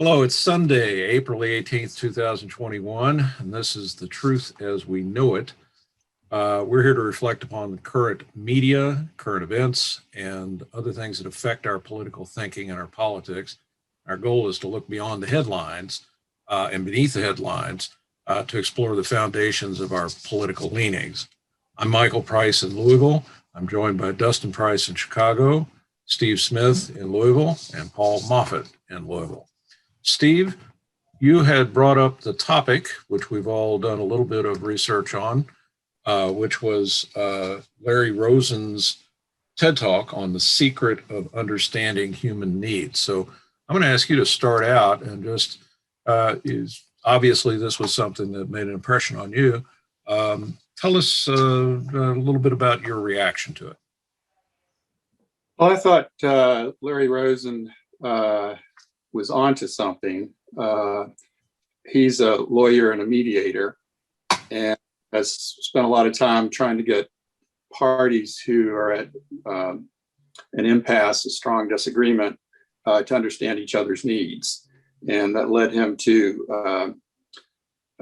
Hello, it's Sunday, April 18th, 2021, and this is The Truth as We Know It. We're here to reflect upon the current media, current events, and other things that affect our political thinking and our politics. Our goal is to look beyond the headlines and beneath the headlines to explore the foundations of our political leanings. I'm Michael Price in Louisville. I'm joined by Dustin Price in Chicago, Steve Smith in Louisville, and Paul Moffett in Louisville. Steve, you had brought up the topic, which we've all done a little bit of research on, which was Larry Rosen's TED Talk on the secret of understanding human needs. So I'm going to ask you to start out and just, obviously this was something that made an impression on you. Tell us a little bit about your reaction to it. Well, I thought Larry Rosen was onto something. He's a lawyer and a mediator, and has spent a lot of time trying to get parties who are at an impasse, a strong disagreement, to understand each other's needs. And that led him to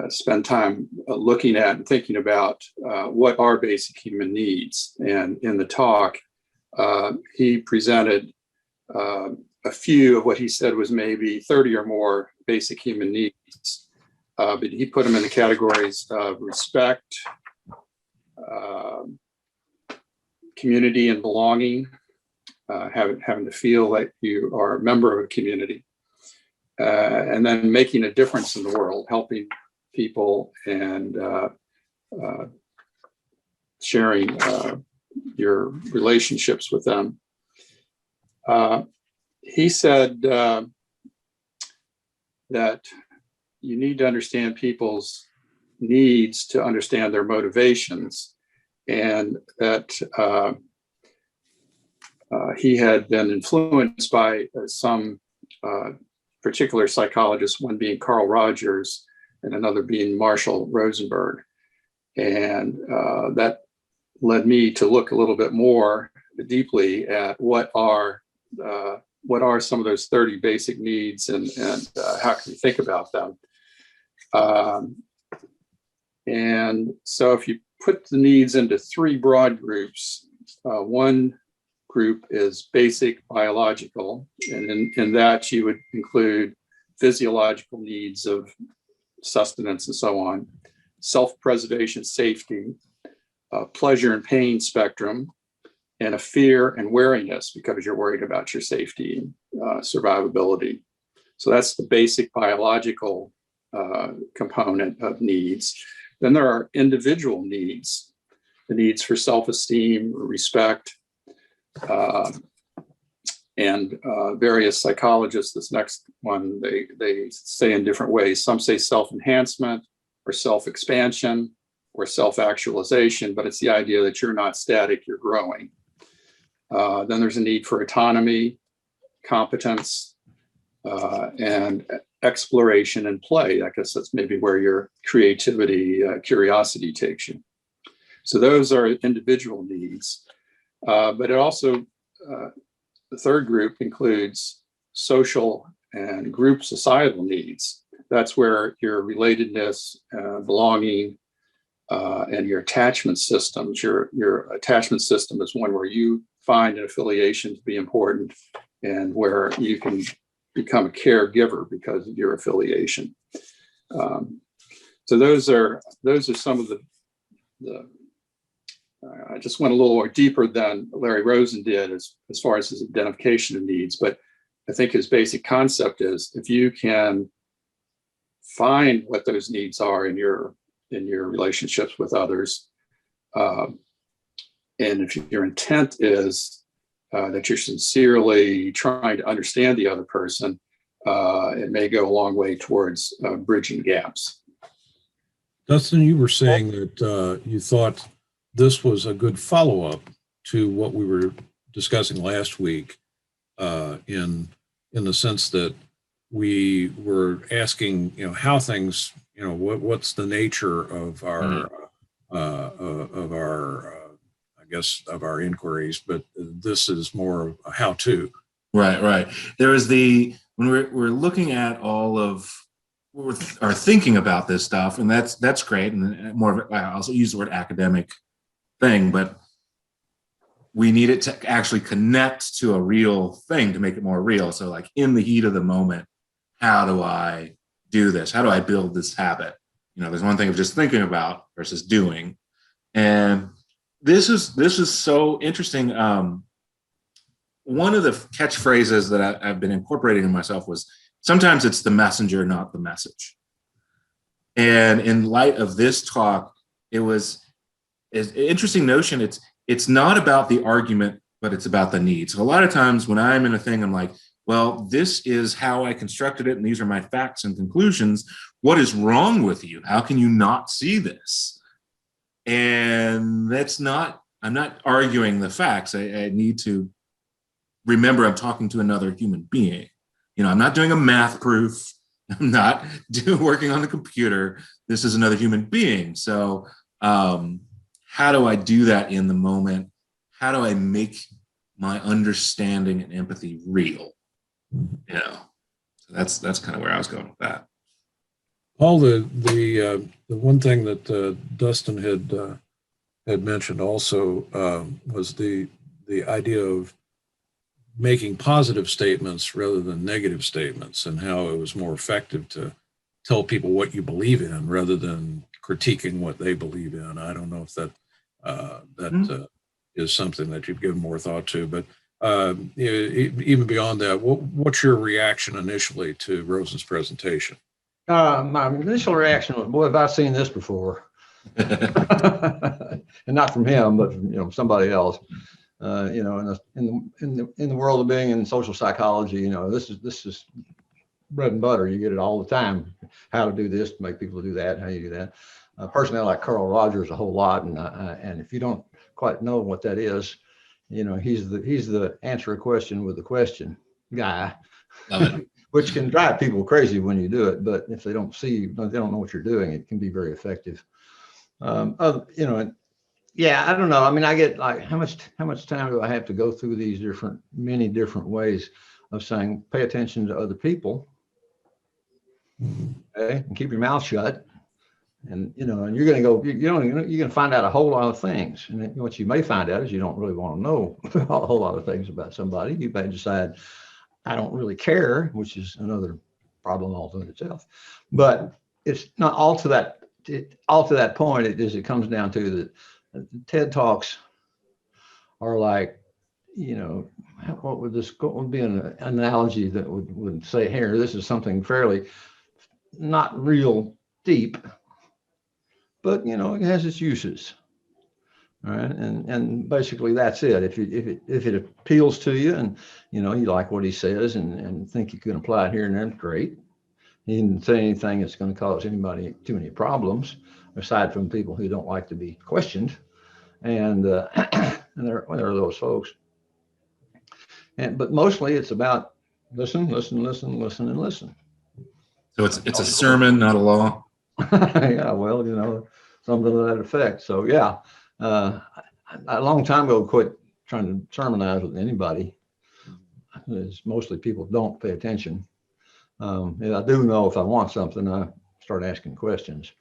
spend time looking at and thinking about what are basic human needs. And in the talk, he presented a few of what he said was maybe 30 or more basic human needs. But he put them in the categories of respect, community and belonging, having to feel like you are a member of a community, and then making a difference in the world, helping people and sharing your relationships with them. He said that you need to understand people's needs to understand their motivations, and that he had been influenced by some particular psychologists, one being Carl Rogers and another being Marshall Rosenberg. And that led me to look a little bit more deeply at what are some of those 30 basic needs and how can we think about them. And so if you put the needs into three broad groups, one group is basic biological, and in that you would include physiological needs of sustenance and so on, self-preservation, safety, pleasure and pain spectrum, and a fear and wariness because you're worried about your safety and survivability. So that's the basic biological component of needs. Then there are individual needs, the needs for self-esteem, respect, and various psychologists, this next one, they say in different ways. Some say self-enhancement or self-expansion or self-actualization, but it's the idea that you're not static, you're growing. Then there's a need for autonomy, competence, and exploration and play. I guess that's maybe where your creativity, curiosity takes you. So those are individual needs. But it also, the third group includes social and group societal needs. That's where your relatedness, belonging, and your attachment systems. Your attachment system is one where you find an affiliation to be important and where you can become a caregiver because of your affiliation. So those are some of the I just went a little more deeper than Larry Rosen did as far as his identification of needs, but I think his basic concept is if you can find what those needs are in your relationships with others, and if your intent is that you're sincerely trying to understand the other person, it may go a long way towards bridging gaps. Dustin, you were saying that you thought this was a good follow-up to what we were discussing last week, in the sense that we were asking, how things, what's the nature of our I guess of our inquiries, but this is more of a how-to. Right, right. There is when we're looking at all of are thinking about this stuff, and that's great, and more of I also use the word academic thing, but we need it to actually connect to a real thing to make it more real. So like in the heat of the moment, how do I do this? How do I build this habit? There's one thing of just thinking about versus doing. And this is so interesting. One of the catchphrases that I've been incorporating in myself was sometimes it's the messenger, not the message. And in light of this talk, it was an interesting notion. It's not about the argument, but it's about the need. So a lot of times when I'm in a thing, I'm like, well, this is how I constructed it, and these are my facts and conclusions. What is wrong with you? How can you not see this? And I'm not arguing the facts. I need to remember I'm talking to another human being. I'm not doing a math proof. I'm not working on the computer. This is another human being. So how do I do that in the moment? How do I make my understanding and empathy real? So that's kind of where I was going with that. Paul, the one thing that Dustin had mentioned also was the idea of making positive statements rather than negative statements, and how it was more effective to tell people what you believe in rather than critiquing what they believe in. I don't know if that is something that you've given more thought to, but even beyond that, what's your reaction initially to Rosen's presentation? My initial reaction was, boy, have I seen this before. And not from him, but from somebody else. In the world of being in social psychology, this is bread and butter. You get it all the time. How to do this, to make people do that, how you do that. Personally, I like Carl Rogers a whole lot, and if you don't quite know what that is, he's the answer a question with a question guy, which can drive people crazy when you do it. But if they don't know what you're doing, it can be very effective. Yeah, I don't know. I mean, I get like, how much time do I have to go through these many different ways of saying, pay attention to other people, okay, and keep your mouth shut. And, and you're going to go, you're going to find out a whole lot of things. And what you may find out is you don't really want to know a whole lot of things about somebody. You may decide, I don't really care, which is another problem all to itself. But it's not all to that point. It comes down to that. TED Talks are like, what would be an analogy that would say, here, this is something fairly not real deep, but it has its uses. All right. And basically that's it. If it appeals to you and you like what he says and think you can apply it here and there, great. He didn't say anything that's going to cause anybody too many problems, aside from people who don't like to be questioned. And there are those folks. But mostly it's about listen, and listen. So it's a sermon, not a law. Yeah, well, something to that effect. So yeah, a long time ago, quit trying to sermonize with anybody. It's mostly people don't pay attention. And I do know if I want something, I start asking questions,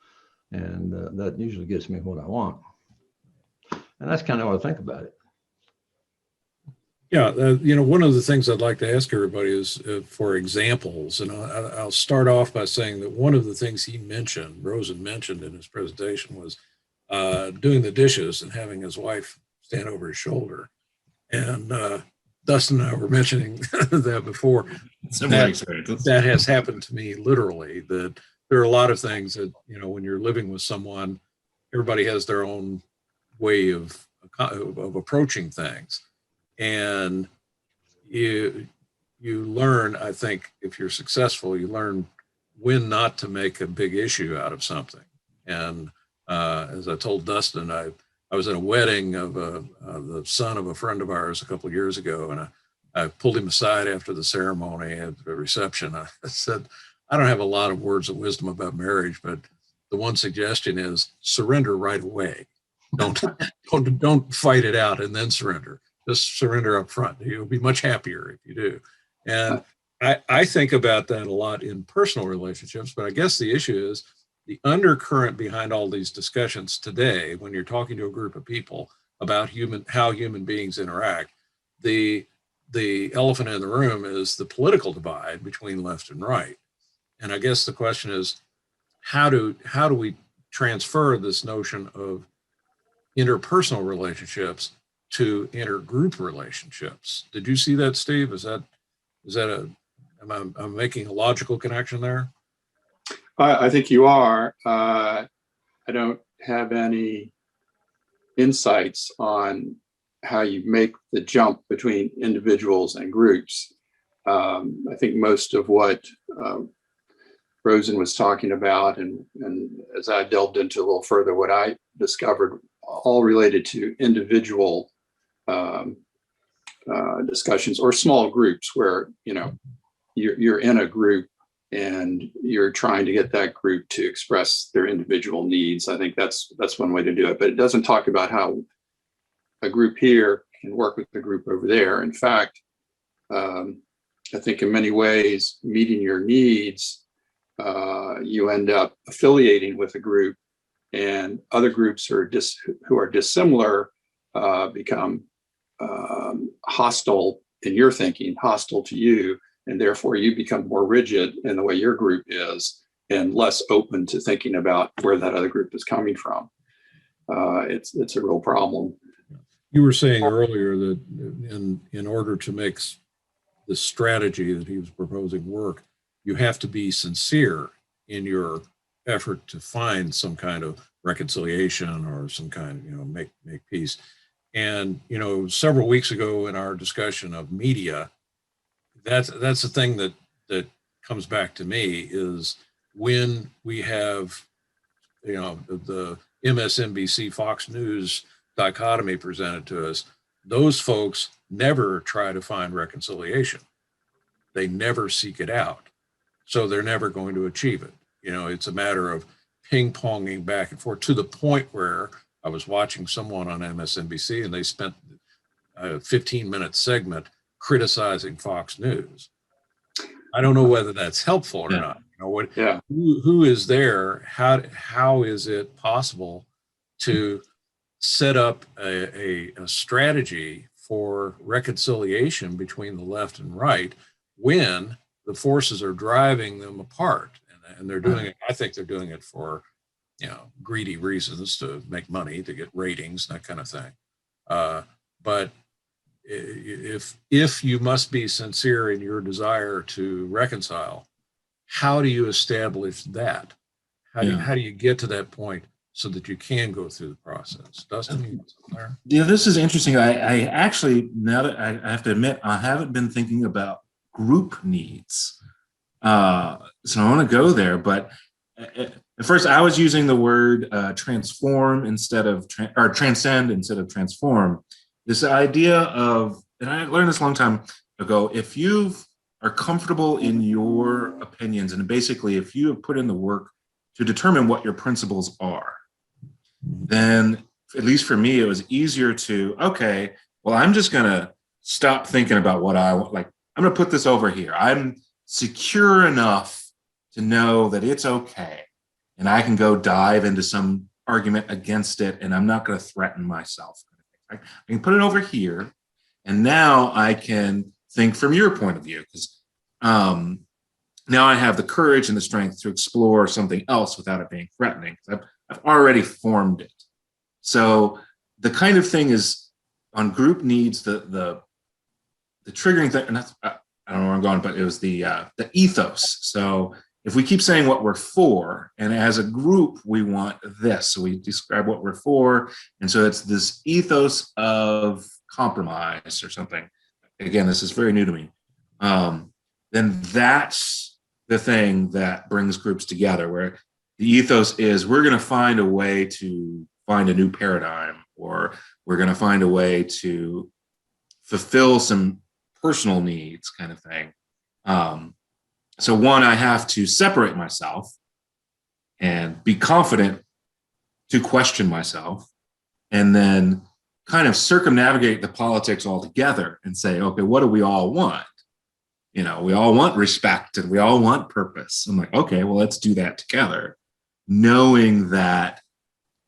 and that usually gets me what I want. And that's kind of what I think about it. Yeah, one of the things I'd like to ask everybody is for examples. And I'll start off by saying that one of the things Rosen mentioned in his presentation, was doing the dishes and having his wife stand over his shoulder. And Dustin and I were mentioning that before. That has happened to me literally, that there are a lot of things that, when you're living with someone, everybody has their own way of approaching things. And you learn, I think, if you're successful, you learn when not to make a big issue out of something. And as I told Dustin, I was at a wedding of the son of a friend of ours a couple of years ago, and I pulled him aside after the ceremony at the reception. I said, I don't have a lot of words of wisdom about marriage, but the one suggestion is surrender right away. Don't fight it out and then surrender. Just surrender up front. You'll be much happier if you do. And I think about that a lot in personal relationships, but I guess the issue is the undercurrent behind all these discussions today, when you're talking to a group of people about how human beings interact, the elephant in the room is the political divide between left and right. And I guess the question is, how do we transfer this notion of interpersonal relationships to intergroup relationships? Did you see that, Steve? Am I making a logical connection there? I think you are. I don't have any insights on how you make the jump between individuals and groups. I think most of what Rosen was talking about, and as I delved into a little further, what I discovered all related to individual discussions or small groups where, you're in a group and you're trying to get that group to express their individual needs. I think that's one way to do it, but it doesn't talk about how a group here can work with the group over there. In fact, I think in many ways, meeting your needs, you end up affiliating with a group, and other groups who are dissimilar become hostile in your thinking, hostile to you, and therefore you become more rigid in the way your group is and less open to thinking about where that other group is coming from. It's a real problem. You were saying earlier that in order to make the strategy that he was proposing work, you have to be sincere in your effort to find some kind of reconciliation or some kind of, make peace. And, several weeks ago in our discussion of media, that's the thing that comes back to me is when we have, the MSNBC Fox News dichotomy presented to us, those folks never try to find reconciliation. They never seek it out. So they're never going to achieve it. It's a matter of ping-ponging back and forth to the point where I was watching someone on MSNBC and they spent a 15-minute segment criticizing Fox News. I don't know whether that's helpful or not. Who is there? How is it possible to set up a strategy for reconciliation between the left and right when the forces are driving them apart? And they're doing it, I think they're doing it for, greedy reasons, to make money, to get ratings, that kind of thing. But if you must be sincere in your desire to reconcile, how do you establish that? How do you get to that point so that you can go through the process? Dustin, yeah, this is interesting. I actually, now that I have to admit, I haven't been thinking about group needs. So I want to go there, but at first I was using the word transform instead of or transcend instead of transform. This idea of, and I learned this a long time ago, if you are comfortable in your opinions, and basically if you have put in the work to determine what your principles are, then at least for me, it was easier to, okay, well, I'm just going to stop thinking about what I want. Like, I'm going to put this over here. I'm secure enough to know that it's okay. And I can go dive into some argument against it, and I'm not going to threaten myself. I can put it over here, and now I can think from your point of view, because now I have the courage and the strength to explore something else without it being threatening. I've already formed it. So the kind of thing is on group needs, the triggering thing, and that's, I don't know where I'm going, but it was the ethos. So if we keep saying what we're for, and as a group, we want this, so we describe what we're for. And so it's this ethos of compromise or something. Again, this is very new to me. Then that's the thing that brings groups together, where the ethos is we're going to find a way to find a new paradigm, or we're going to find a way to fulfill some personal needs, kind of thing. So one, I have to separate myself and be confident to question myself, and then kind of circumnavigate the politics altogether and say, okay, what do we all want? You know, we all want respect and we all want purpose. I'm like, okay, well, let's do that together, knowing that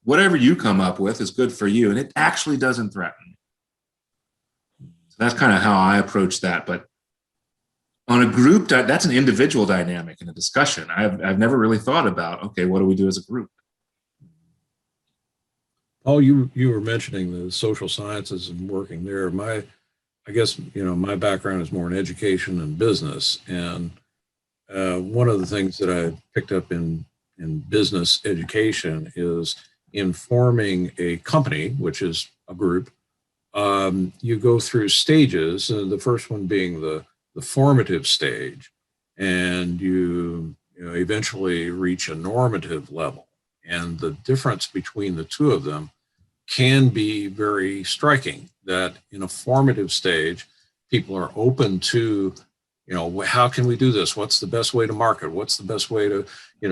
whatever you come up with is good for you and it actually doesn't threaten you. So that's kind of how I approach that. But on a group, that's an individual dynamic in a discussion. I've never really thought about, okay, what do we do as a group? Oh, you were mentioning the social sciences and working there. I guess, my background is more in education and business. And one of the things that I picked up in business education is in forming a company, which is a group. You go through stages, the first one being the formative stage, and you eventually reach a normative level. And the difference between the two of them can be very striking, that in a formative stage, people are open to, how can we do this? What's the best way to market? What's the best way to,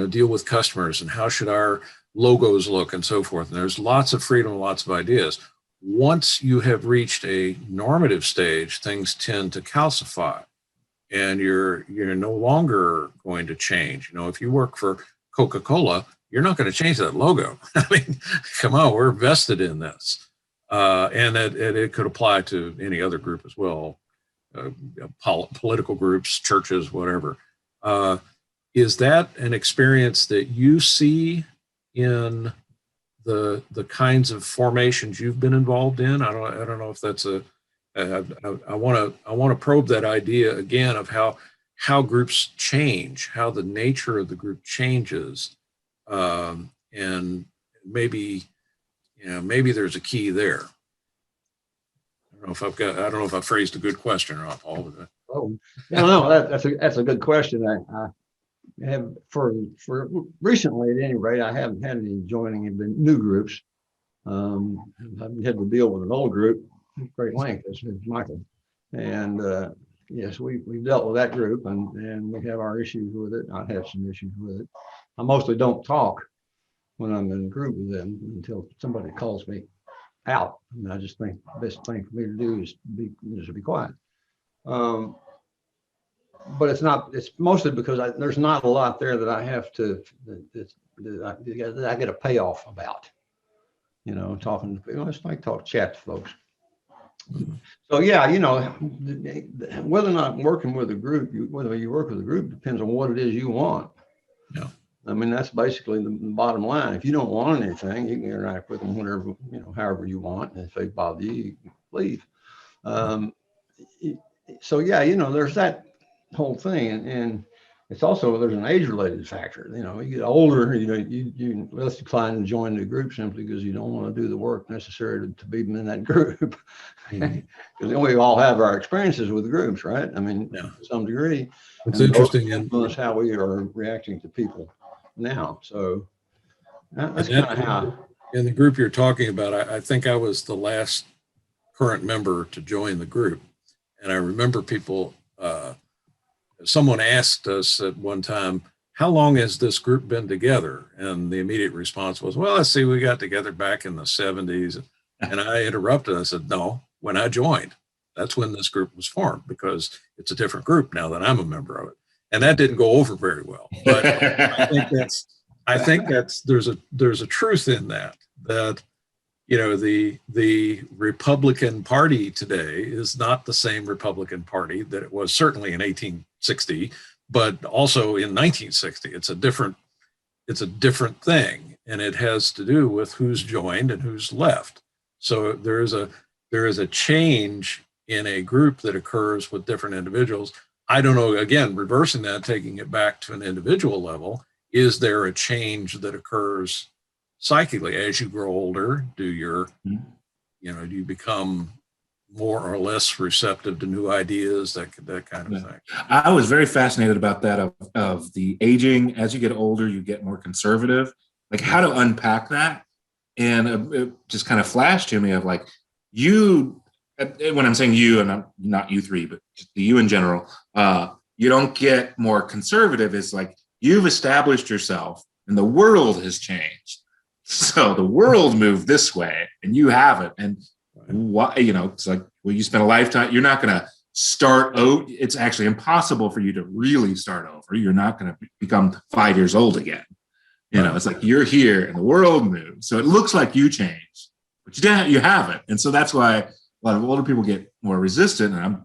deal with customers? And how should our logos look and so forth? And there's lots of freedom, lots of ideas. Once you have reached a normative stage, things tend to calcify and you're no longer going to change. If you work for Coca-Cola, you're not going to change that logo. I mean, come on, we're vested in this. And it could apply to any other group as well, political groups, churches, whatever. Is that an experience that you see in the kinds of formations you've been involved in? I don't know if that's I want to probe that idea again of how groups change, how the nature of the group changes. And maybe there's a key there. I don't know if I phrased a good question or not, Paul. Oh, no, that's a good question. I have for recently at any rate, I haven't had any joining in the new groups. I've had to deal with an old group, great length, as Michael. And yes, we've dealt with that group and we have our issues with it. I have some issues with it. I mostly don't talk when I'm in a group with them until somebody calls me out. And I just think the best thing for me to do is to be quiet. But it's mostly because there's not a lot there that I have to, that I get a payoff about, talking to people. It's like chat to folks. So yeah, whether or not working with a group, whether you work with a group depends on what it is you want. Yeah. I mean, that's basically the bottom line. If you don't want anything, you can interact with them whatever, however you want. And if they bother you, you can leave. So yeah, there's that whole thing. And it's also, there's an age-related factor. You get older, you less decline to join the group simply because you don't want to do the work necessary to be in that group. Because we all have our experiences with groups, right? I mean, to some degree. It's interesting. Influence how we are reacting to people now. So that's kind of how. In the group you're talking about, I think I was the last current member to join the group. And I remember people, someone asked us at one time, how long has this group been together? And the immediate response was, well, let's see, we got together back in the 70s. And I interrupted. I said, no, when I joined, that's when this group was formed, because it's a different group now that I'm a member of it. And that didn't go over very well. But I think that's there's a truth in that the Republican Party today is not the same Republican Party that it was certainly in 1860, but also in 1960. It's a different thing, and it has to do with who's joined and who's left. So there is a change in a group that occurs with different individuals. I don't know, again, reversing that, taking it back to an individual level, is there a change that occurs psychically as you grow older? Do you become more or less receptive to new ideas, that kind of thing? I was very fascinated about that of the aging. As you get older, you get more conservative, like how to unpack that. And it just kind of flashed to me of like, you, when I'm saying you, and I'm not you three, but just the you in general, you don't get more conservative. It's like you've established yourself and the world has changed. So the world moved this way and you haven't. And Why, it's like, well, you spend a lifetime, you're not going to start out. It's actually impossible for you to really start over. You're not going to become 5 years old again. It's like you're here and the world moves. So it looks like you changed, but you haven't. And so that's why a lot of older people get more resistant. And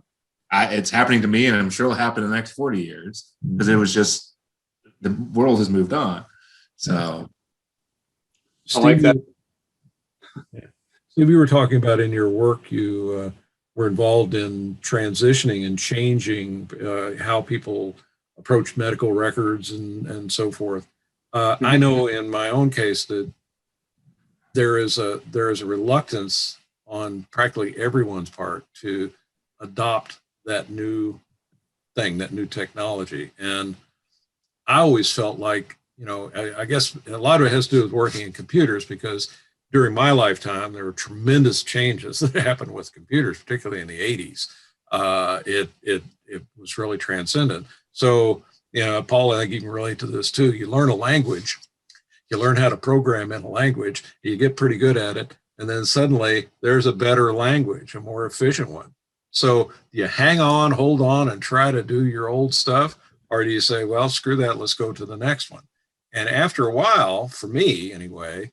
it's happening to me, and I'm sure it'll happen in the next 40 years because it was just, the world has moved on. So I like that. Steve, you were talking about in your work, you were involved in transitioning and changing how people approach medical records and so forth. I know in my own case that there is a reluctance on practically everyone's part to adopt that new thing, that new technology. And I always felt like, I guess a lot of it has to do with working in computers, because during my lifetime, there were tremendous changes that happened with computers, particularly in the 80s. It was really transcendent. So, Paul, I think you can relate to this too. You learn a language, you learn how to program in a language, you get pretty good at it, and then suddenly there's a better language, a more efficient one. So you hang on, hold on, and try to do your old stuff, or do you say, well, screw that, let's go to the next one? And after a while, for me anyway,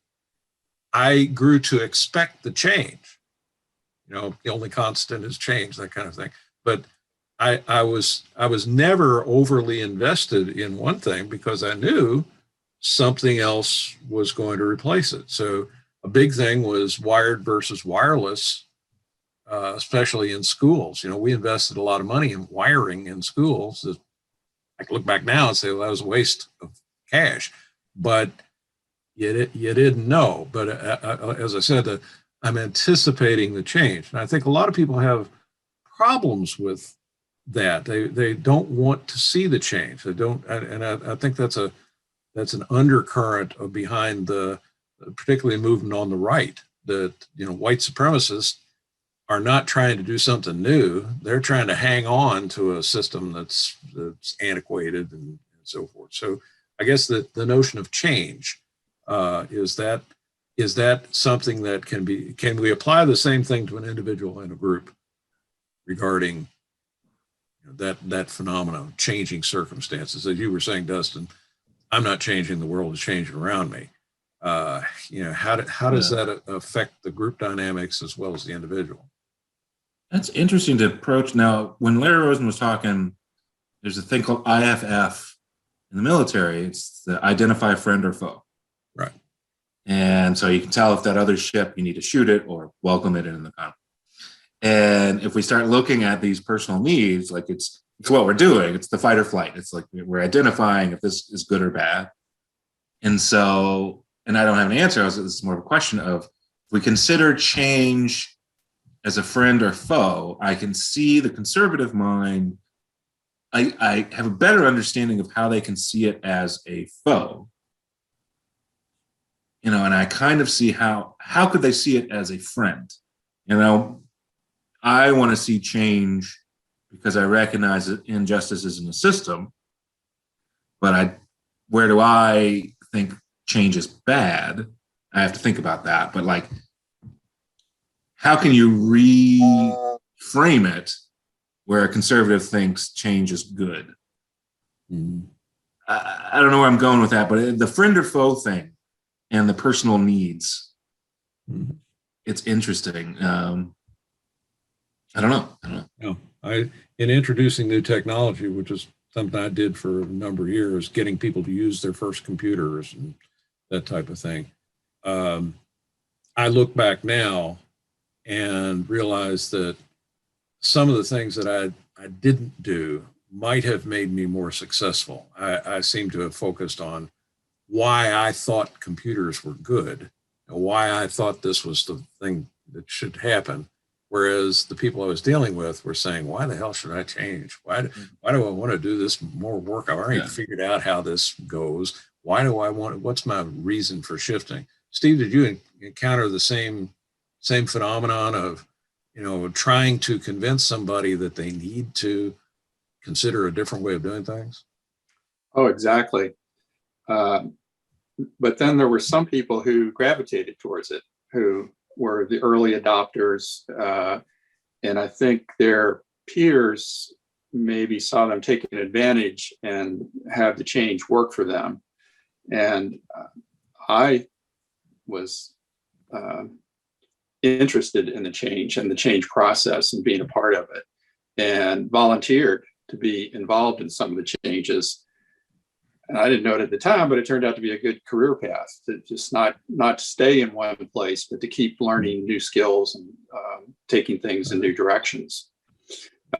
I grew to expect the change. The only constant is change, that kind of thing. But I was never overly invested in one thing because I knew something else was going to replace it. So a big thing was wired versus wireless, especially in schools. We invested a lot of money in wiring in schools. I can look back now and say, well, that was a waste of cash, but you didn't know. But as I said, I'm anticipating the change. And I think a lot of people have problems with that. They don't want to see the change. They don't, and I think that's an undercurrent of behind particularly movement on the right, that white supremacists are not trying to do something new. They're trying to hang on to a system that's antiquated and so forth. So I guess the notion of change, is that something that can we apply the same thing to an individual and a group regarding that phenomenon, changing circumstances? As you were saying, Dustin, I'm not changing, the world is changing around me. How does that affect the group dynamics as well as the individual? That's interesting to approach. Now, when Larry Rosen was talking, there's a thing called IFF in the military. It's the identify friend or foe. Right. And so you can tell if that other ship, you need to shoot it or welcome it in the conflict. And if we start looking at these personal needs, like it's what we're doing, it's the fight or flight. It's like we're identifying if this is good or bad. And so, and I don't have an answer. This is more of a question of, if we consider change as a friend or foe, I can see the conservative mind. I have a better understanding of how they can see it as a foe. And I kind of see how could they see it as a friend? I want to see change because I recognize that injustice is in the system, but where do I think change is bad? I have to think about that. But like, how can you reframe it where a conservative thinks change is good? Mm-hmm. I don't know where I'm going with that, but the friend or foe thing and the personal needs, mm-hmm. It's interesting. I don't know. No, in introducing new technology, which is something I did for a number of years, getting people to use their first computers and that type of thing. I look back now and realize that some of the things that I didn't do might have made me more successful. I seem to have focused on why I thought computers were good, and why I thought this was the thing that should happen. Whereas the people I was dealing with were saying, why the hell should I change? Why do I want to do this more work? I've already figured out how this goes. Why do I want it? What's my reason for shifting? Steve, did you encounter the same phenomenon of, trying to convince somebody that they need to consider a different way of doing things? Oh, exactly. But then there were some people who gravitated towards it, who were the early adopters, and I think their peers maybe saw them taking advantage and have the change work for them. And I was interested in the change and the change process and being a part of it, and volunteered to be involved in some of the changes. And I didn't know it at the time, but it turned out to be a good career path, to just not stay in one place, but to keep learning new skills and taking things in new directions.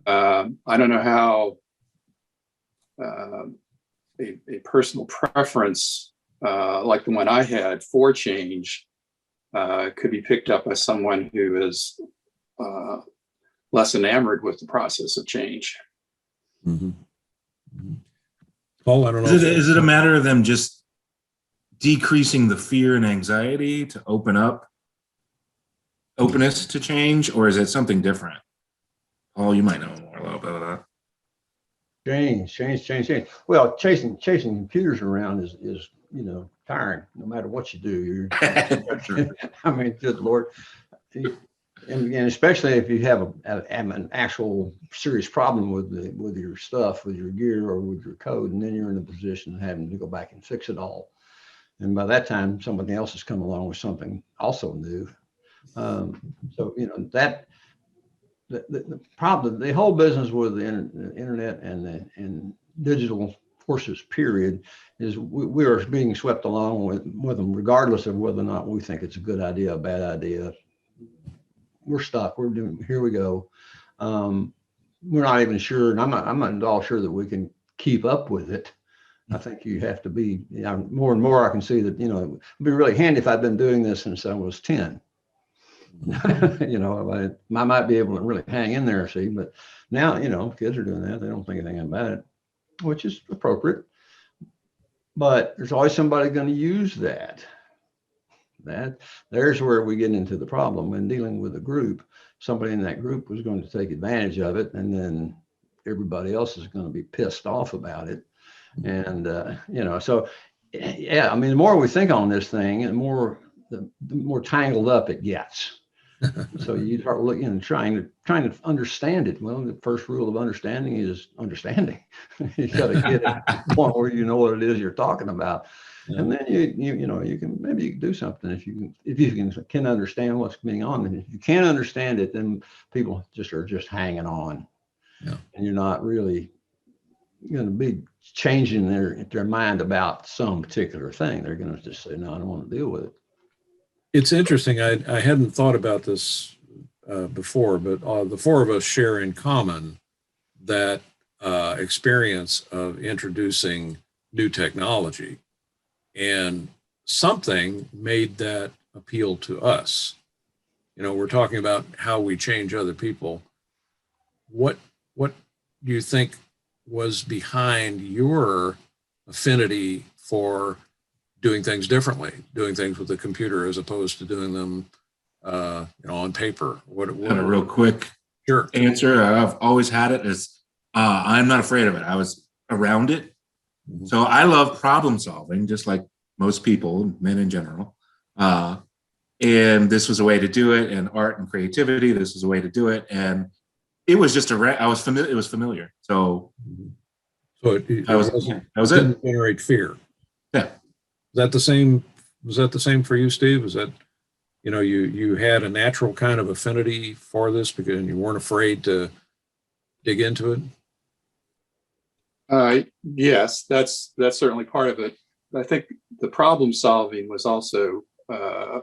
I don't know how a personal preference like the one I had for change could be picked up by someone who is less enamored with the process of change. Mm-hmm. Mm-hmm. Paul, I don't know. Is it a matter of them just decreasing the fear and anxiety to openness to change, or is it something different? Paul, you might know more about that. Change. Well, chasing computers around is tiring. No matter what you do, I mean, good Lord. And especially if you have an actual serious problem with your stuff, with your gear or with your code, and then you're in a position of having to go back and fix it all. And by that time, somebody else has come along with something also new. So that the problem, the whole business with the internet and digital forces, period, is we are being swept along with them, regardless of whether or not we think it's a good idea, a bad idea. We're stuck. Here we go. We're not even sure, and I'm not at all sure that we can keep up with it. I think you have to be, more and more I can see that, it'd be really handy if I'd been doing this since I was 10. I might be able to really hang in there, see, but now, kids are doing that. They don't think anything about it, which is appropriate. But there's always somebody going to use that. There's where we get into the problem when dealing with a group. Somebody in that group was going to take advantage of it, and then everybody else is going to be pissed off about it. And so yeah, I mean, the more we think on this thing, the more tangled up it gets. So you start looking and trying to understand it. Well, the first rule of understanding is understanding. You got to get it to the point where you know what it is you're talking about. Yeah. And then you can do something if you can understand what's going on. And if you can't understand it, then people are just hanging on. Yeah. And you're not really going to be changing their mind about some particular thing. They're going to just say, no, I don't want to deal with it. It's interesting. I hadn't thought about this before, but the four of us share in common that experience of introducing new technology, and something made that appeal to us. We're talking about how we change other people. What do you think was behind your affinity for doing things differently, doing things with a computer as opposed to doing them, on paper? What a real quick answer. I've always had it as I'm not afraid of it. I was around it. Mm-hmm. So I love problem solving, just like most people, men in general. And this was a way to do it, and art and creativity, this was a way to do it. And it was just it was familiar. So that was it. Generate fear. Yeah. Was that the same for you, Steve? Was that, you had a natural kind of affinity for this because you weren't afraid to dig into it? Yes, that's certainly part of it. I think the problem solving was also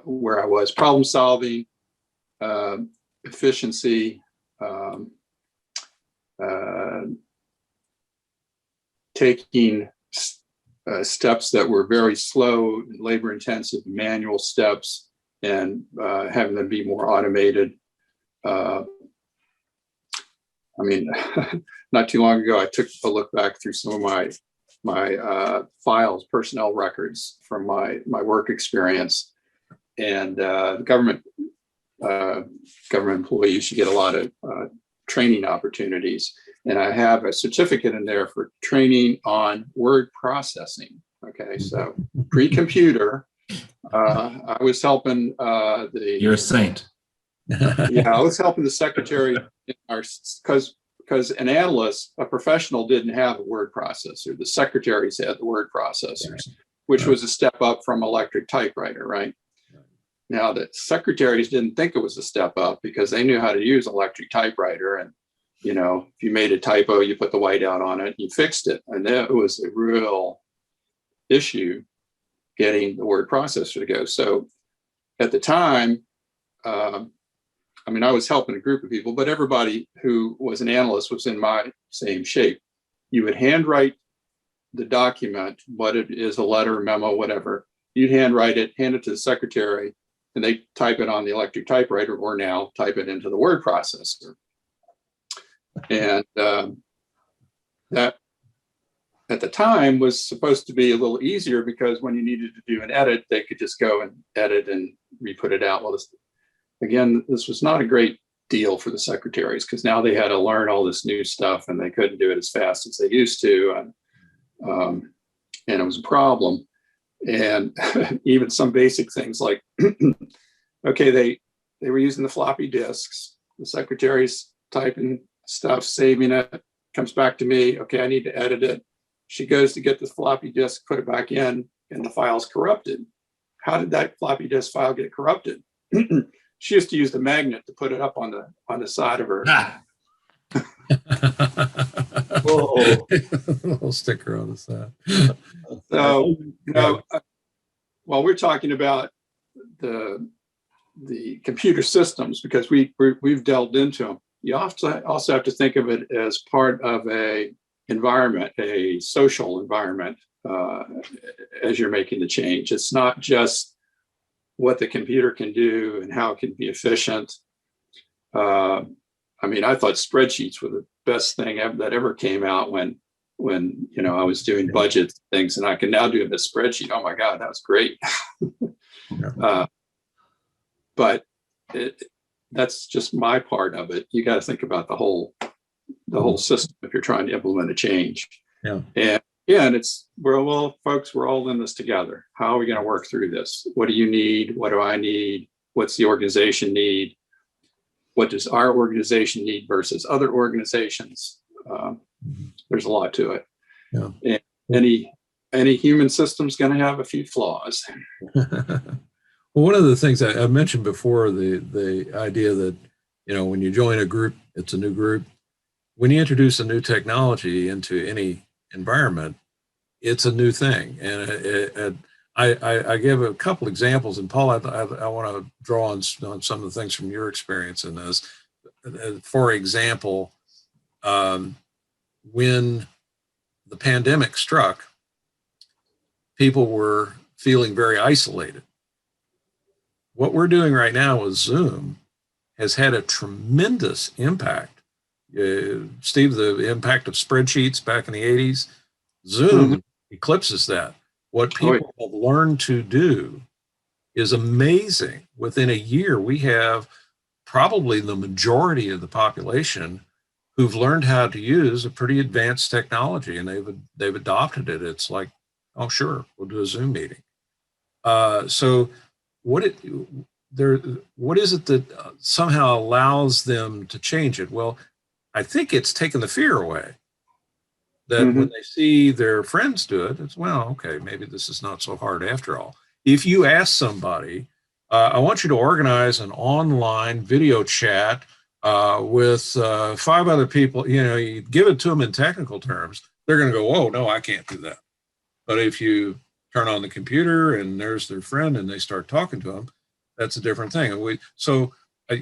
where I was. Problem solving, efficiency, taking steps that were very slow, labor intensive, manual steps, and having them be more automated. Not too long ago, I took a look back through some of my files, personnel records from my work experience, and government employees, you get a lot of training opportunities. And I have a certificate in there for training on word processing. Okay, so pre-computer, I was helping You're a saint. I was helping the secretary in our, because an analyst, a professional, didn't have a word processor. The secretaries had the word processors, which was a step up from electric typewriter, right? Now, the secretaries didn't think it was a step up because they knew how to use electric typewriter. And, you know, if you made a typo, you put the whiteout on it, you fixed it. And that was a real issue getting the word processor to go. So at the time, I mean, I was helping a group of people, but everybody who was an analyst was in my same shape. You would handwrite the document, what it is, a letter, memo, whatever. You'd handwrite it, hand it to the secretary, and they type it on the electric typewriter, or now type it into the word processor. And that at the time was supposed to be a little easier because when you needed to do an edit, they could just go and edit and re-put it out. Well, again, this was not a great deal for the secretaries because now they had to learn all this new stuff and they couldn't do it as fast as they used to. And it was a problem. And even some basic things like, okay, they were using the floppy disks. The secretary's typing stuff, saving it, comes back to me. Okay, I need to edit it. She goes to get the floppy disk, put it back in, and the file's corrupted. How did that floppy disk file get corrupted? She used to use the magnet to put it up on the side of her. Whoa. A little sticker on the side. So, you know, while we're talking about the computer systems, because we've delved into them, you also have to think of it as part of a environment, a social environment, as you're making the change. It's not just what the computer can do and how it can be efficient. I mean, I thought spreadsheets were the best thing that ever came out when you know I was doing budget things, and I can now do it in a spreadsheet. Oh my God, that was great. But that's just my part of it. You got to think about the whole system if you're trying to implement a change. Yeah. And it's, well, folks, we're all in this together. How are we going to work through this? What do you need? What do I need? What's the organization need? What does our organization need versus other organizations? There's a lot to it. Yeah. And any human system's going to have a few flaws. Well, one of the things I mentioned before, the idea that, you know, when you join a group, it's a new group. When you introduce a new technology into any environment, it's a new thing. And I give a couple examples, and Paul, I want to draw on some of the things from your experience in this. For example, when the pandemic struck, people were feeling very isolated. What we're doing right now with Zoom has had a tremendous impact. Steve, the impact of spreadsheets back in the 80s, Zoom eclipses that. What people have learned to do is amazing. Within a year, we have probably the majority of the population who've learned how to use a pretty advanced technology, and they've adopted it. It's like, oh, sure, we'll do a Zoom meeting. So what is it that somehow allows them to change it? Well, I think it's taken the fear away. That when they see their friends do it, it's, well, okay, maybe this is not so hard after all. If you ask somebody, I want you to organize an online video chat with 5 other people, you know, you give it to them in technical terms, they're going to go, oh, no, I can't do that. But if you turn on the computer and there's their friend and they start talking to them, that's a different thing. And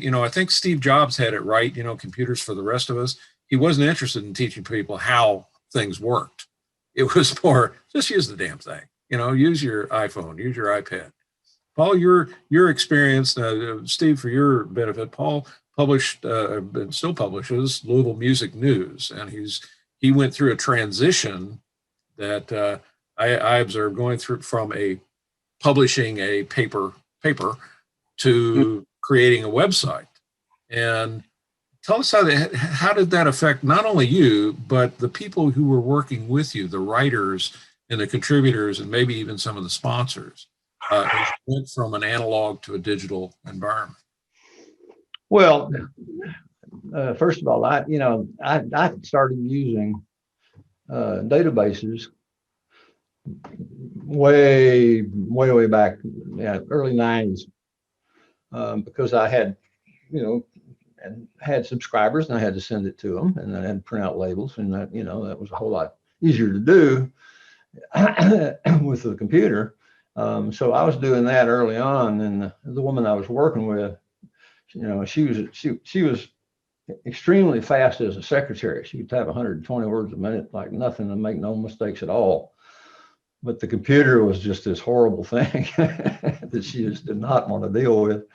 you know, I think Steve Jobs had it right, you know, computers for the rest of us. He wasn't interested in teaching people how things worked. It was more, just use the damn thing, you know, use your iPhone, use your iPad. Paul, your experience, Steve, for your benefit, Paul published and still publishes Louisville Music News, and he went through a transition that I observed going through from publishing a paper to creating a website. And tell us how did that affect not only you, but the people who were working with you, the writers and the contributors, and maybe even some of the sponsors? as you went from an analog to a digital environment? Well, first of all, I started using databases way back, yeah, early 90s, because I had, and had subscribers and I had to send it to them, and I had to print out labels, and that, that was a whole lot easier to do with the computer. So I was doing that early on, and the woman I was working with, she was extremely fast as a secretary. She could type 120 words a minute like nothing and make no mistakes at all. But the computer was just this horrible thing that she just did not want to deal with.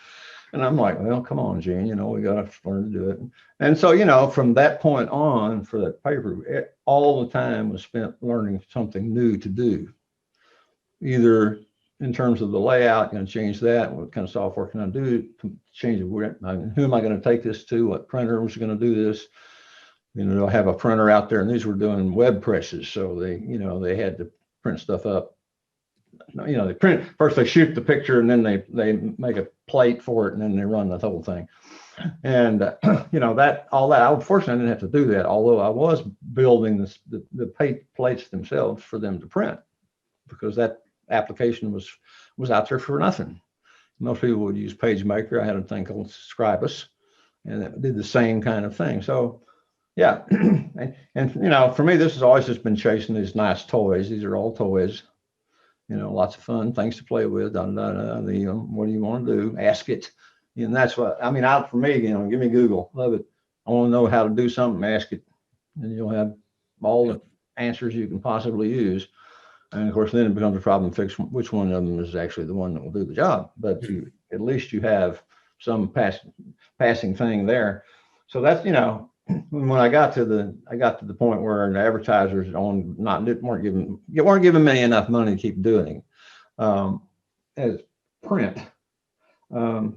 And I'm like, well, come on, Gene, we got to learn to do it. And so, from that point on for that paper, all the time was spent learning something new to do, either in terms of the layout, change that. What kind of software can I do to change it? Who am I going to take this to? What printer was going to do this? They'll have a printer out there, and these were doing web presses. So they had to print stuff up. They print first, they shoot the picture, and then they make a plate for it, and then they run the whole thing. And that unfortunately I didn't have to do that, although I was building the plates themselves for them to print, because that application was out there for nothing. Most people would use PageMaker. I had a thing called Scribus, and it did the same kind of thing. So yeah, and for me, this has always just been chasing these nice toys. These are all toys. Lots of fun things to play with. What do you want to do? Ask it. And that's what, for me, give me Google. Love it. I want to know how to do something, ask it. And you'll have all the answers you can possibly use. And of course, then it becomes a problem to fix which one of them is actually the one that will do the job. But at least you have some passing thing there. So that's, when I got to the point where the advertisers weren't giving me enough money to keep doing as print. Then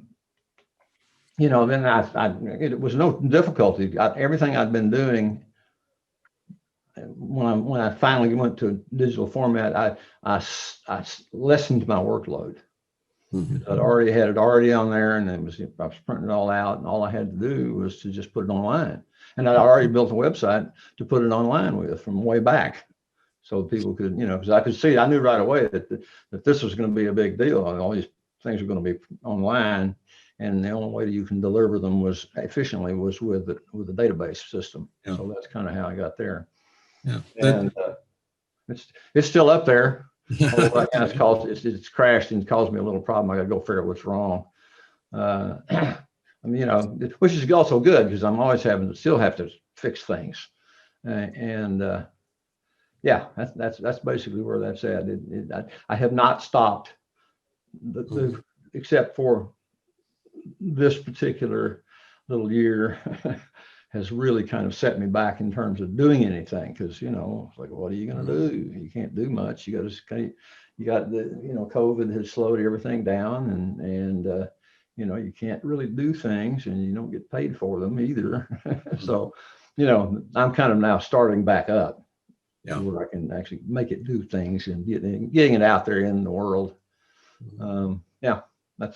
it was no difficulty. Everything I'd been doing, when I finally went to a digital format, I lessened my workload. Mm-hmm. I had it already on there, and I was printing it all out, and all I had to do was to just put it online. And I'd already built a website to put it online with from way back, so people could, because I could see, I knew right away that this was going to be a big deal. All these things are going to be online, and the only way that you can deliver them efficiently was with the database system. Yeah. So that's kind of how I got there. Yeah, and it's still up there. Although right now it's crashed and caused me a little problem. I got to go figure out what's wrong. Which is also good, because I'm always still have to fix things. That's basically where that's at. I have not stopped, except for this particular little year has really kind of set me back in terms of doing anything, because it's like, what are you going to do? You can't do much. You got COVID has slowed everything down, and you can't really do things, and you don't get paid for them either. So I'm kind of now starting back up, where I can actually make it do things and getting it out there in the world.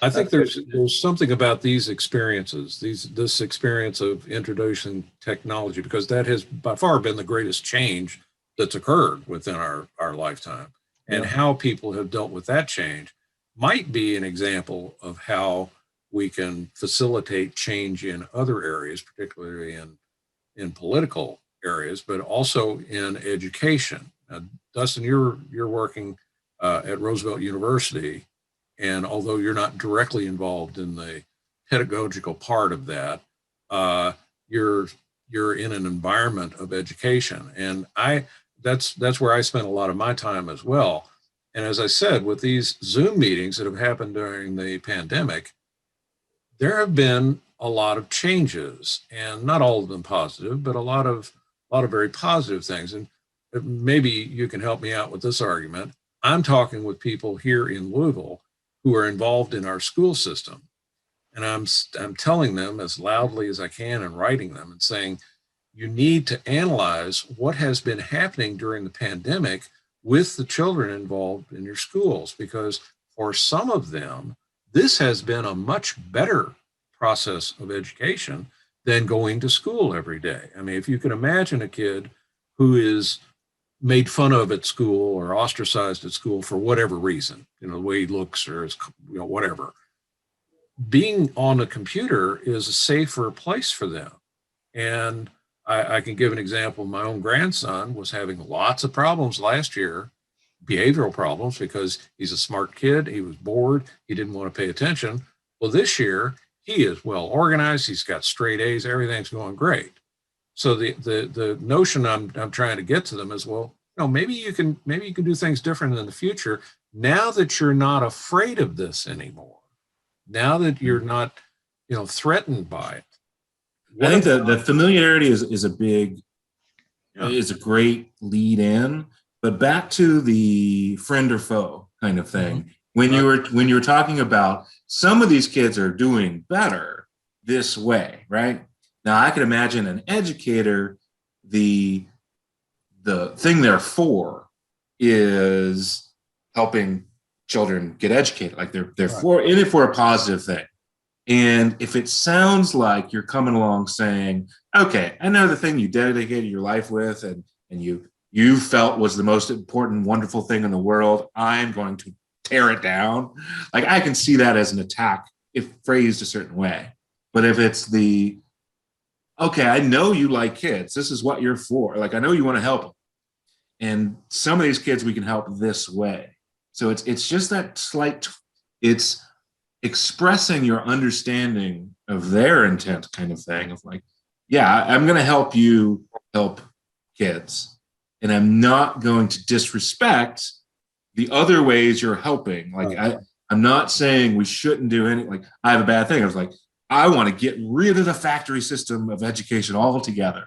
I think there's something about these experiences, this experience of introducing technology, because that has by far been the greatest change that's occurred within our lifetime. And how people have dealt with that change might be an example of how we can facilitate change in other areas, particularly in political areas, but also in education. Now, Dustin, you're working at Roosevelt University. And although you're not directly involved in the pedagogical part of that, you're in an environment of education, and that's where I spent a lot of my time as well. And as I said, with these Zoom meetings that have happened during the pandemic, there have been a lot of changes, and not all of them positive, but a lot of very positive things. And maybe you can help me out with this argument. I'm talking with people here in Louisville who are involved in our school system. And I'm telling them as loudly as I can and writing them and saying, you need to analyze what has been happening during the pandemic with the children involved in your schools, because for some of them, this has been a much better process of education than going to school every day. I mean, if you can imagine a kid who is made fun of at school or ostracized at school for whatever reason, the way he looks or his, whatever, being on a computer is a safer place for them. And I can give an example. My own grandson was having lots of problems last year, behavioral problems, because he's a smart kid. He was bored. He didn't want to pay attention. Well, this year he is well organized. He's got straight A's. Everything's going great. So the notion I'm trying to get to them is, well, maybe you can do things different in the future now that you're not afraid of this anymore. Now that you're not, threatened by it. I think the familiarity is a great lead in, but back to the friend or foe kind of thing. Mm-hmm. When you were talking about some of these kids are doing better this way, right? Now I can imagine an educator, the thing they're for is helping children get educated. Like they're right. In it for a positive thing. And if it sounds like you're coming along saying, okay, I know the thing you dedicated your life with and you felt was the most important, wonderful thing in the world, I'm going to tear it down. Like I can see that as an attack if phrased a certain way. But if it's okay, I know you like kids. This is what you're for. Like, I know you want to help them. And some of these kids we can help this way. So it's just that slight, it's expressing your understanding of their intent kind of thing of like, yeah, I'm going to help you help kids. And I'm not going to disrespect the other ways you're helping. Like, I'm not saying we shouldn't do any, like, I have a bad thing. I was like, I want to get rid of the factory system of education altogether.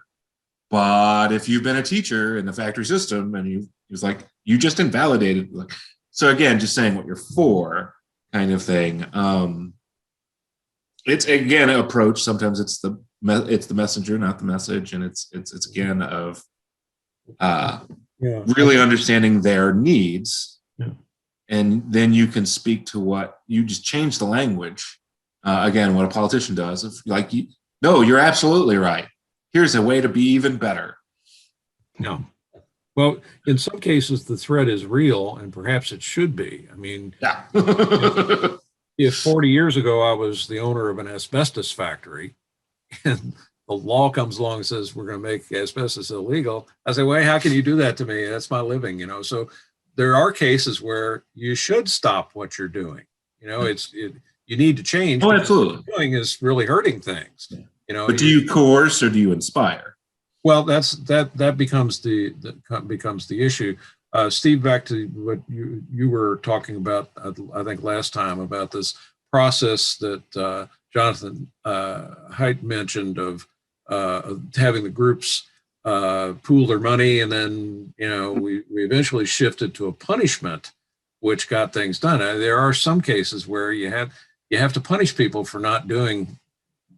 But if you've been a teacher in the factory system and it's like, you just invalidated. Like, so again, just saying what you're for kind of thing. It's again, an approach. Sometimes it's the messenger, not the message. And it's again of really understanding their needs. Yeah. And then you can speak to what you just change the language. Again, what a politician does, if like, no, you're absolutely right. Here's a way to be even better. No. Well, in some cases, the threat is real, and perhaps it should be. I mean, yeah. if 40 years ago I was the owner of an asbestos factory, and the law comes along and says we're going to make asbestos illegal, I say, well, how can you do that to me? That's my living, So there are cases where you should stop what you're doing. You need to change. Oh, absolutely. What you're doing is really hurting things. Yeah. But do you coerce or do you inspire? Well, that becomes the issue. Steve, back to what you were talking about, I think last time, about this process that Jonathan Haidt mentioned of having the groups pool their money, and then we eventually shifted to a punishment, which got things done. There are some cases where you have to punish people for not doing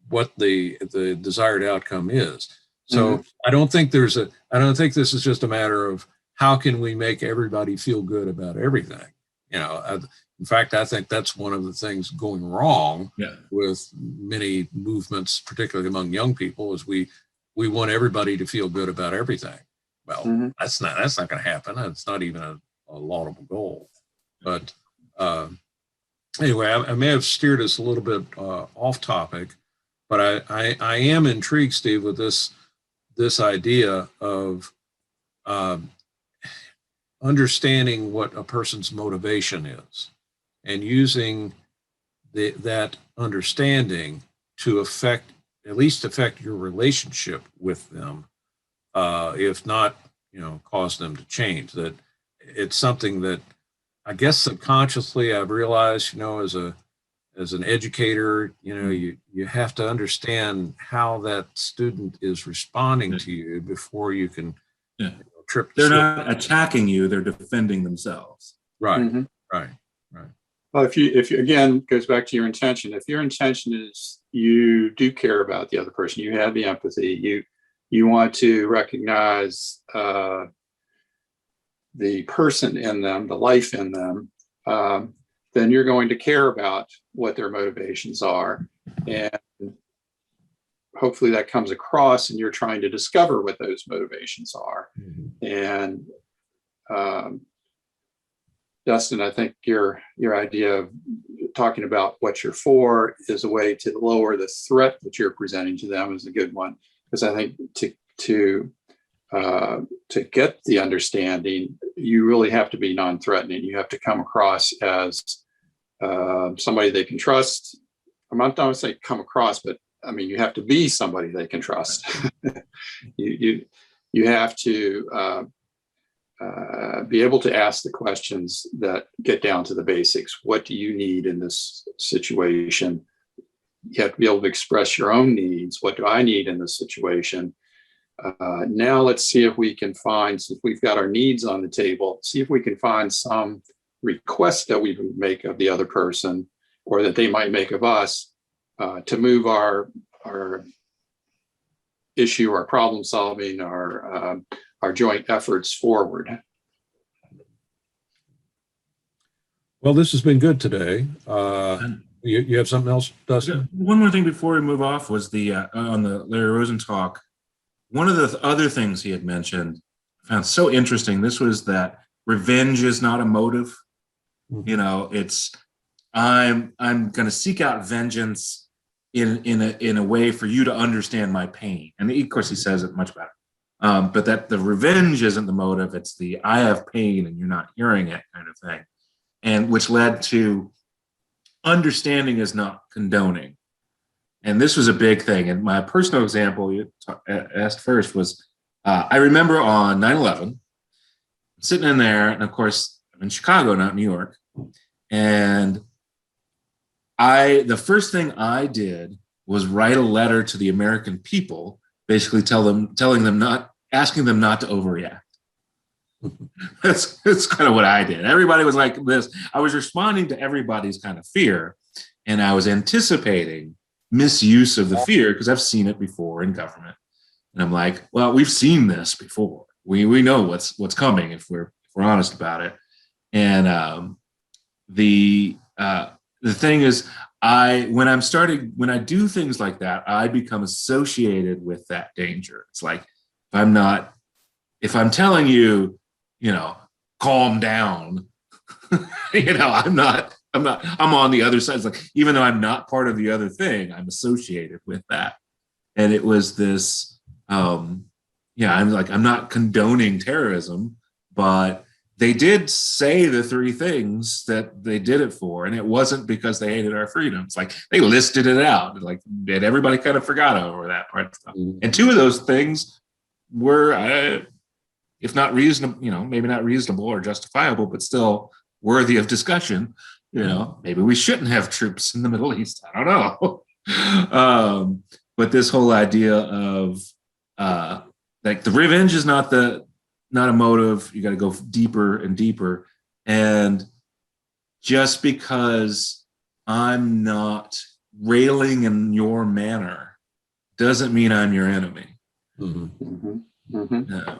what the desired outcome is. So I don't think this is just a matter of how can we make everybody feel good about everything. In fact, I think that's one of the things going wrong with many movements, particularly among young people, is we want everybody to feel good about everything. Well, that's not going to happen. It's not even a laudable goal. But anyway, I may have steered us a little bit off topic, but I am intrigued, Steve, with this idea of understanding what a person's motivation is and using that understanding to at least affect your relationship with them, if not, cause them to change. That it's something that I guess subconsciously I've realized, as an educator, you have to understand how that student is responding to you before you can trip. They're not attacking you; they're defending themselves. Right, right. Well, if you again goes back to your intention. If your intention is you do care about the other person, you have the empathy, you want to recognize the person in them, the life in them. then you're going to care about what their motivations are. And hopefully that comes across and you're trying to discover what those motivations are. And Dustin, I think your idea of talking about what you're for is a way to lower the threat that you're presenting to them is a good one. Because I think to get the understanding, you really have to be non-threatening. You have to come across as somebody they can trust. I'm not going to say come across, but I mean, you have to be somebody they can trust. you have to be able to ask the questions that get down to the basics. What do you need in this situation? You have to be able to express your own needs. What do I need in this situation? Now let's see if we can find, if we've got our needs on the table, see if we can find some request that we would make of the other person or that they might make of us to move our issue, our problem solving, our joint efforts forward. Well, this has been good today. You have something else, Dustin? One more thing before we move off was the on the Larry Rosen talk. One of the other things he had mentioned, I found so interesting. This was that revenge is not a motive. Mm-hmm. You know, it's I'm going to seek out vengeance in a way for you to understand my pain. And of course, he says it much better. But that the revenge isn't the motive; it's the I have pain and you're not hearing it kind of thing, and which led to understanding is not condoning. And this was a big thing. And my personal example you asked first was, I remember on 9/11, sitting in there, and of course, I'm in Chicago, not New York. And the first thing I did was write a letter to the American people, basically asking them not to overreact. That's kind of what I did. Everybody was like this. I was responding to everybody's kind of fear, and I was anticipating misuse of the fear because I've seen it before in government. And I'm like, well, we've seen this before. We know what's coming if we're honest about it. And the thing is, when I do things like that, I become associated with that danger. It's like if I'm telling you, calm down, I'm on the other side. It's like, even though I'm not part of the other thing, I'm associated with that. And it was this, I'm not condoning terrorism, but they did say the three things that they did it for. And it wasn't because they hated our freedom. It's like they listed it out, and everybody kind of forgot over that part of stuff. And two of those things were, if not reasonable, maybe not reasonable or justifiable, but still worthy of discussion. Maybe we shouldn't have troops in the Middle East. I don't know. But this whole idea of the revenge is not a motive. You got to go deeper and deeper. And just because I'm not railing in your manner doesn't mean I'm your enemy. Mm-hmm. Mm-hmm. No.